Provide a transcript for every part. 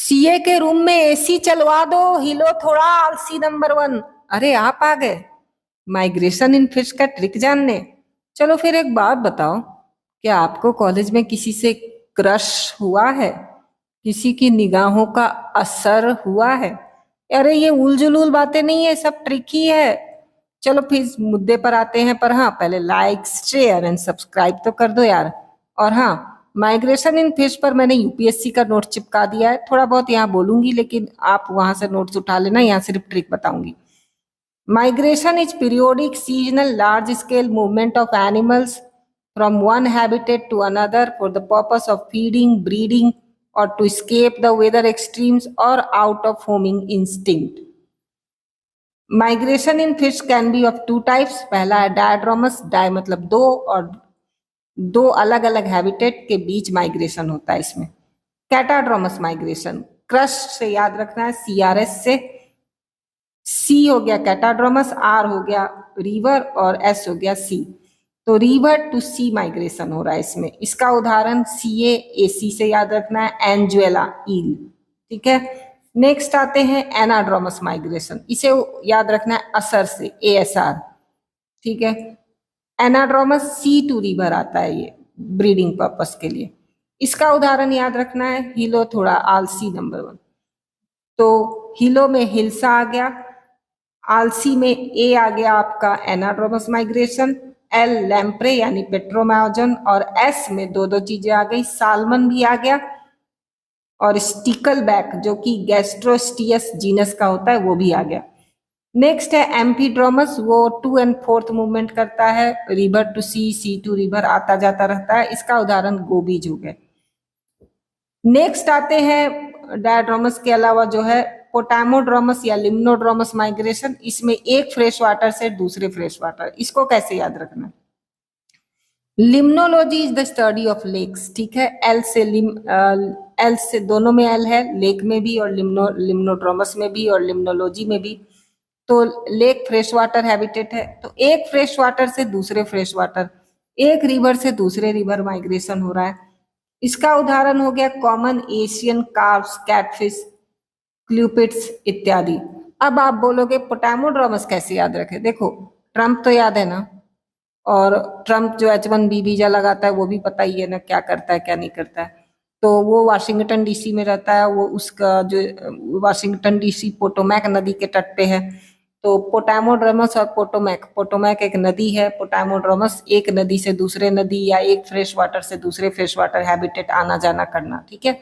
CA के room में AC चलवा दो, हिलो थोड़ा आलसी नंबर 1। अरे आप आ गए माइग्रेशन इन फिश का ट्रिक जानने। चलो फिर एक बात बताओ, क्या आपको कॉलेज में किसी से क्रश हुआ है? किसी की निगाहों का असर हुआ है? अरे ये उलझुल बातें नहीं है, सब ट्रिक ही है। चलो फिर इस मुद्दे पर आते हैं, पर हाँ पहले लाइक शेयर एंड सब्सक्राइब तो कर दो यार। और हाँ, माइग्रेशन इन फिश पर मैंने यूपीएससी का नोट चिपका दिया है, थोड़ा बहुत यहाँ बोलूंगी लेकिन आप वहां से नोट्स उठा लेना, यहाँ सिर्फ ट्रिक बताऊंगी। Migration is periodic, seasonal, large-scale movement of animals from one habitat to another for the purpose of feeding, breeding, or to escape the weather extremes or out of homing instinct. Migration in fish can be of two types. पहला है diadromous, di मतलब दो, और दो अलग अलग habitat के बीच migration होता है इसमें। कैटाड्रोमस माइग्रेशन, क्रश से याद रखना है, CRS से। सी हो गया कैटाड्रोमस, आर हो गया रिवर और एस हो गया सी। तो रिवर टू सी माइग्रेशन हो रहा है इसमें। इसका उदाहरण सीए एसी से याद रखना है, एंजुएला ईल। ठीक है, नेक्स्ट आते हैं एनाड्रोमस माइग्रेशन, इसे याद रखना है असर से, एएसआर। ठीक है, एनाड्रोमस सी टू रिवर आता है ये ब्रीडिंग पर्पस के लिए। इसका उदाहरण याद रखना है हिलो थोड़ा आलसी नंबर 1। तो हिलो में हिल्सा आ गया, आलसी में ए आ गया आपका एनाड्रोमस माइग्रेशन, एल लैम्प्रे यानी पेट्रोमायोजन, और एस में दो दो चीजें आ गई, सालमन भी आ गया, और स्टिकल बैक जो कि गैस्ट्रोस्टियस जीनस का होता है वो भी आ गया। नेक्स्ट है एम्फीड्रोमस, वो 2 and 4th मूवमेंट करता है, river to sea, sea to river आता जाता रहता है। इसका उदाहरण गोबीज हो गए। नेक्स्ट आते हैं डायड्रोमस के अलावा जो है पोटामोड्रोमस या लिम्नोड्रोमस माइग्रेशन। इसमें एक फ्रेश वाटर से दूसरे फ्रेश वाटर, इसको कैसे याद रखना? Limnology is the study of lakes. ठीक है, एल से दोनों में एल है, लेक में भी और लिम्नोड्रोमस में भी और लिम्नोलॉजी में भी। तो लेक फ्रेश वाटर हैबिटेट है, तो एक फ्रेश वाटर से दूसरे फ्रेश वाटर, एक रिवर से दूसरे रिवर माइग्रेशन हो रहा है। इसका उदाहरण हो गया कॉमन एशियन कार्प्स, कैटफिश, क्ल्यूपिड्स इत्यादि। अब आप बोलोगे पोटामोड्रोमस कैसे याद रखे? देखो ट्रम्प तो याद है ना, और ट्रम्प जो H1B वीजा लगाता है वो भी पता ही है ना क्या करता है क्या नहीं करता है। तो वो वाशिंगटन डीसी में रहता है, वो उसका जो वाशिंगटन डीसी पोटोमैक नदी के तट पे है। तो पोटामोड्रोमस और पोटोमैक एक नदी है, पोटामोड्रोमस एक नदी से दूसरे नदी या एक फ्रेश वाटर से दूसरे फ्रेश वाटर हैबिटेट आना जाना करना। ठीक है,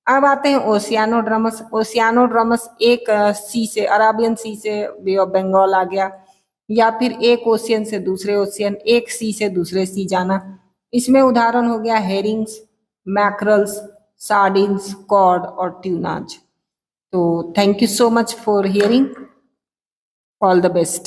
अब आते हैं ओशियानोड्रोमस। ओशियानोड्रोमस एक सी से, अराबियन सी से बे ऑफ बंगाल आ गया, या फिर एक ओशियन से दूसरे ओशियन, एक सी से दूसरे सी जाना। इसमें उदाहरण हो गया हेरिंग्स, मैकरल्स, सार्डिन्स, कॉड और ट्यूनाज। तो thank you so much for hearing, all the best.